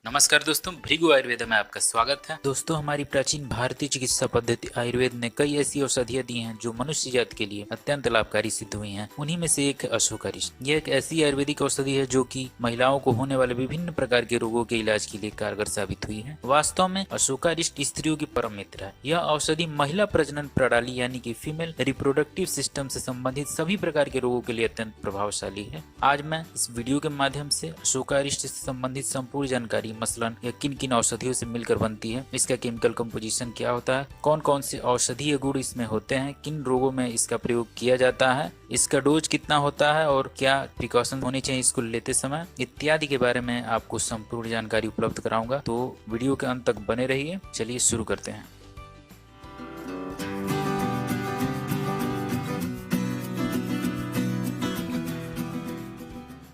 नमस्कार दोस्तों, भृगु आयुर्वेद में आपका स्वागत है। दोस्तों, हमारी प्राचीन भारतीय चिकित्सा पद्धति आयुर्वेद ने कई ऐसी औषधियां दी हैं जो मनुष्य जाति के लिए अत्यंत लाभकारी सिद्ध हुई हैं। उन्हीं में से एक अशोकारिष्ट। यह एक ऐसी आयुर्वेदिक औषधि है जो कि महिलाओं को होने वाले विभिन्न प्रकार के रोगों के इलाज के लिए कारगर साबित हुई है। वास्तव में अशोकारिष्ट स्त्रियों की परम मित्र है। यह औषधि महिला प्रजनन प्रणाली यानी कि फीमेल रिप्रोडक्टिव सिस्टम से संबंधित सभी प्रकार के रोगों के लिए अत्यंत प्रभावशाली है। आज मैं इस वीडियो के माध्यम से अशोकारिष्ट से संबंधित संपूर्ण जानकारी, मसलन यह किन किन औषधियों से मिलकर बनती है, इसका केमिकल कंपोजिशन क्या होता है, कौन कौन से औषधीय गुण इसमें होते हैं, किन रोगों में इसका प्रयोग किया जाता है, इसका डोज कितना होता है और क्या प्रिकॉशन होने चाहिए इसको लेते समय, इत्यादि के बारे में आपको संपूर्ण जानकारी उपलब्ध कराऊंगा। तो वीडियो के अंत तक बने रहिए। चलिए शुरू करते हैं।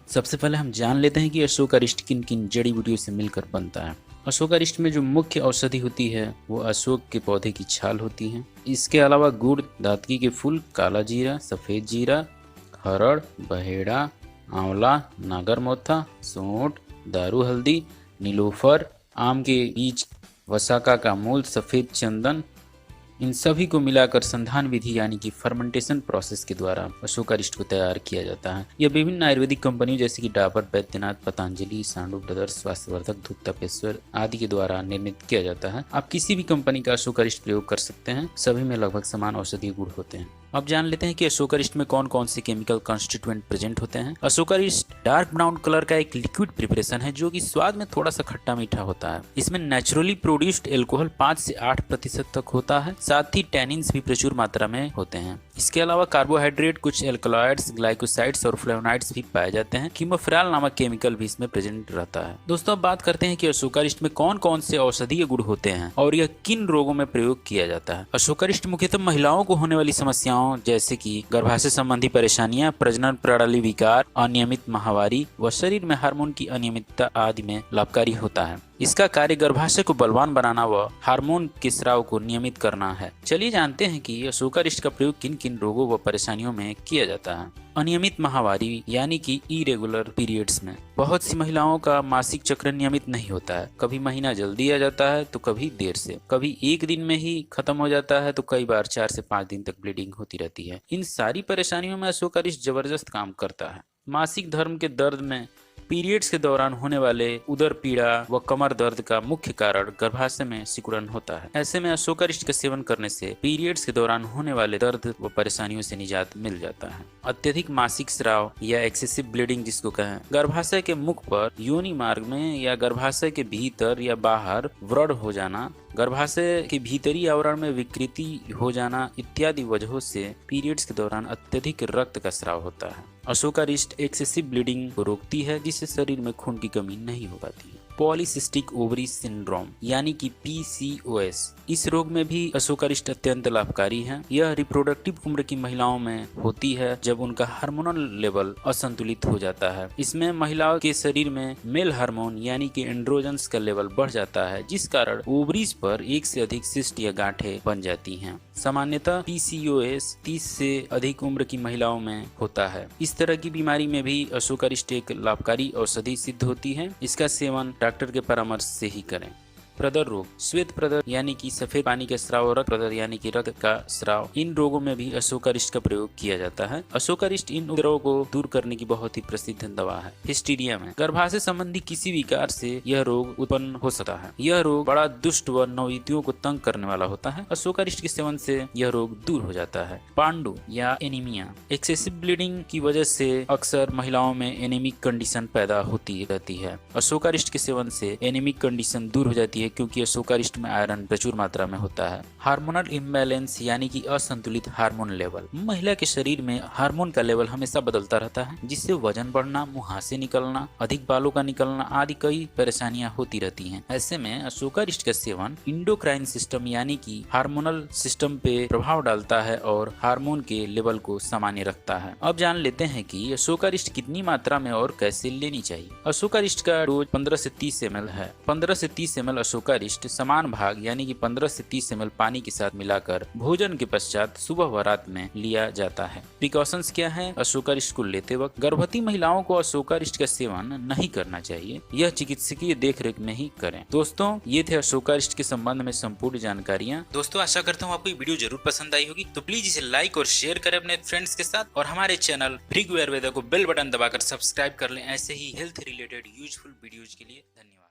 सबसे पहले हम जान लेते हैं कि अशोकारिष्ट किन किन जड़ी बूटियों से मिलकर बनता है। अशोकारिष्ट में जो मुख्य औषधि होती है वो अशोक के पौधे की छाल होती है। इसके अलावा गुड़, दातकी के फूल, काला जीरा, सफेद जीरा, हरड़, बहेड़ा, आंवला, नागरमोथा, सोंठ, दारू हल्दी, नीलोफर, आम के बीज, वसाका का मूल, सफेद चंदन, इन सभी को मिलाकर संधान विधि यानी कि फर्मेंटेशन प्रोसेस के द्वारा अशोकारिष्ट को तैयार किया जाता है। यह विभिन्न आयुर्वेदिक कंपनियों जैसे कि डाबर, बैद्यनाथ, पतंजलि, सांडू ब्रदर्स, स्वास्थ्यवर्धक, धूप तपेश्वर आदि के द्वारा निर्मित किया जाता है। आप किसी भी कंपनी का अशोकारिष्ट प्रयोग कर सकते हैं, सभी में लगभग समान औषधीय गुण होते हैं। अब जान लेते हैं कि अशोकारिष्ट में कौन कौन से केमिकल कॉन्स्टिट्यूएंट प्रेजेंट होते हैं। अशोकारिष्ट डार्क ब्राउन कलर का एक लिक्विड प्रिपरेशन है जो कि स्वाद में थोड़ा सा खट्टा मीठा होता है। इसमें नेचुरली प्रोड्यूस्ड एल्कोहल 5 से 8% तक होता है। साथ ही टैनिन्स भी प्रचुर मात्रा में होते हैं। इसके अलावा कार्बोहाइड्रेट, कुछ एल्कलॉइड्स, ग्लाइकोसाइड्स और फ्लेवोनॉइड्स भी पाए जाते हैं। कीमोफेराल नामक केमिकल भी इसमें प्रेजेंट रहता है। दोस्तों, अब बात करते हैं कि अशोकारिष्ट में कौन कौन से औषधीय गुण होते हैं और यह किन रोगों में प्रयोग किया जाता है। अशोकारिष्ट मुख्यतः महिलाओं को होने वाली समस्याओं जैसे कि गर्भाशय संबंधी परेशानियां, प्रजनन प्रणाली विकार, अनियमित माहवारी व शरीर में हार्मोन की अनियमितता आदि में लाभकारी होता है। इसका कार्य गर्भाशय को बलवान बनाना व हार्मोन के स्राव को नियमित करना है। चलिए जानते हैं कि अशोकारिष्ट का प्रयोग किन किन रोगों व परेशानियों में किया जाता है। अनियमित माहवारी यानी कि इरेगुलर पीरियड्स में बहुत सी महिलाओं का मासिक चक्र नियमित नहीं होता है। कभी महीना जल्दी आ जाता है तो कभी देर से, कभी एक दिन में ही खत्म हो जाता है तो कई बार 4 से 5 दिन तक ब्लीडिंग होती रहती है। इन सारी परेशानियों में अशोकारिष्ट जबरदस्त काम करता है। मासिक धर्म के दर्द में पीरियड्स के दौरान होने वाले उदर पीड़ा व कमर दर्द का मुख्य कारण गर्भाशय में सिकुड़न होता है। ऐसे में अशोकारिष्ट का सेवन करने से पीरियड्स के दौरान होने वाले दर्द व परेशानियों से निजात मिल जाता है। अत्यधिक मासिक स्राव या एक्सेसिव ब्लीडिंग जिसको कहें, गर्भाशय के मुख पर, योनि मार्ग में या गर्भाशय के भीतर या बाहर व्रण हो जाना, गर्भाशय के भीतरी आवरण में विकृति हो जाना इत्यादि वजहों से पीरियड्स के दौरान अत्यधिक रक्त का स्राव होता है। अशोकारिष्ट एक्सेसिव ब्लीडिंग को रोकती है जिससे शरीर में खून की कमी नहीं हो पाती है। पॉलीसिस्टिक ओवरी सिंड्रोम यानी कि PCOS, इस रोग में भी अशोकारिष्ट अत्यंत लाभकारी है। यह रिप्रोडक्टिव उम्र की महिलाओं में होती है जब उनका हार्मोनल लेवल असंतुलित हो जाता है। इसमें महिलाओं के शरीर में मेल हार्मोन यानी कि एंड्रोजन्स का लेवल बढ़ जाता है जिस कारण ओवरीज पर एक से अधिक सिस्ट या गांठें बन जाती हैं। सामान्यतः PCOS 30 से अधिक उम्र की महिलाओं में होता है। इस तरह की बीमारी में भी अशोकारिष्ट एक लाभकारी औषधि सिद्ध होती है। इसका सेवन डॉक्टर के परामर्श से ही करें। प्रदर रोग, श्वेत प्रदर यानी कि सफेद पानी का स्राव और रक्त प्रदर यानी कि रक्त का स्राव, इन रोगों में भी अशोकारिष्ट का प्रयोग किया जाता है। अशोकारिष्ट इन उपद्रवों को दूर करने की बहुत ही प्रसिद्ध दवा है। हिस्टीरिया में गर्भाशय संबंधी किसी विकार से यह रोग उत्पन्न हो सकता है। यह रोग बड़ा दुष्ट व नवयुवतियों को तंग करने वाला होता है। अशोकारिष्ट के सेवन से यह रोग दूर हो जाता है। पांडु या एनीमिया, एक्सेसिव ब्लीडिंग की वजह से अक्सर महिलाओं में एनीमिक कंडीशन पैदा होती रहती है। अशोकारिष्ट के सेवन से एनीमिक कंडीशन दूर हो जाती है क्योंकि अशोकारिष्ट में आयरन प्रचुर मात्रा में होता है। हार्मोनल इम्बैलेंस यानी कि असंतुलित हार्मोन लेवल, महिला के शरीर में हार्मोन का लेवल हमेशा बदलता रहता है जिससे वजन बढ़ना, मुहासे निकलना, अधिक बालों का निकलना आदि कई परेशानियां होती रहती हैं। ऐसे में अशोकारिष्ट का सेवन इंडोक्राइन सिस्टम यानी कि हार्मोनल सिस्टम पे प्रभाव डालता है और हार्मोन के लेवल को सामान्य रखता है। अब जान लेते हैं कि अशोकारिष्ट कितनी मात्रा में और कैसे लेनी चाहिए। अशोकारिष्ट का डोज 15 से 30 ml है। 15 से 30 ml अशोकारिष्ट समान भाग यानी कि 15 से 30 ml पानी के साथ मिलाकर भोजन के पश्चात सुबह व रात में लिया जाता है। प्रिकॉशंस क्या है? अशोकारिष्ट को लेते वक्त गर्भवती महिलाओं को अशोकारिष्ट का सेवन नहीं करना चाहिए। यह चिकित्सकीय देखरेख में ही करें। दोस्तों, ये थे अशोकारिष्ट के संबंध में संपूर्ण जानकारियाँ। दोस्तों, आशा करता हूँ आपको वीडियो जरूर पसंद आई होगी, तो प्लीज इसे लाइक और शेयर करें अपने फ्रेंड्स के साथ और हमारे चैनल भृगु आयुर्वेदा को बेल बटन दबाकर सब्सक्राइब कर लें ऐसे ही हेल्थ रिलेटेड यूजफुल वीडियोज के लिए। धन्यवाद।